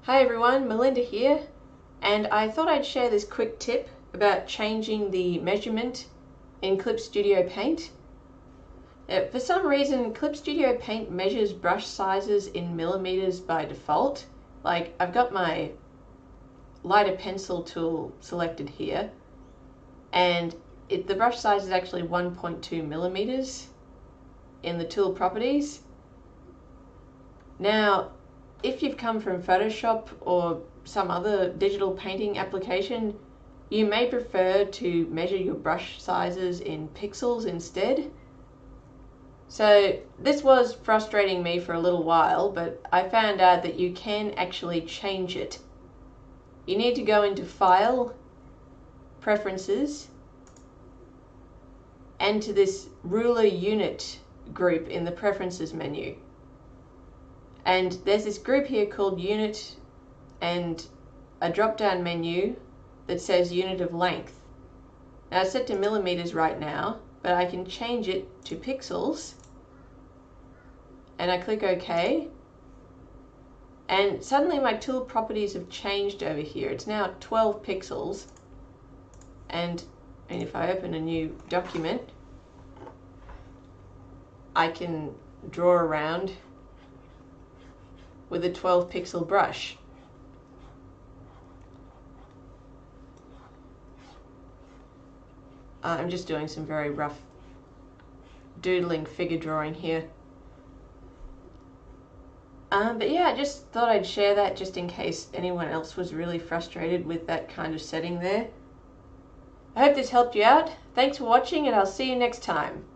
Hi everyone, Melinda here, and I thought I'd share this quick tip about changing the measurement in Clip Studio Paint. For some reason, Clip Studio Paint measures brush sizes in millimeters by default. Like, I've got my lighter pencil tool selected here, and the brush size is actually 1.2 millimeters in the tool properties. Now, if you've come from Photoshop or some other digital painting application, you may prefer to measure your brush sizes in pixels instead. So this was frustrating me for a little while, but I found out that you can actually change it. You need to go into File, Preferences, and to this ruler unit group in the Preferences menu. And there's this group here called Unit and a drop-down menu that says Unit of Length. Now it's set to millimeters right now, but I can change it to pixels, and I click OK, and suddenly my tool properties have changed over here. It's now 12 pixels, and if I open a new document, I can draw around with a 12 pixel brush. I'm just doing some very rough doodling figure drawing here. But yeah, I just thought I'd share that just in case anyone else was really frustrated with that kind of setting there. I hope this helped you out. Thanks for watching, and I'll see you next time.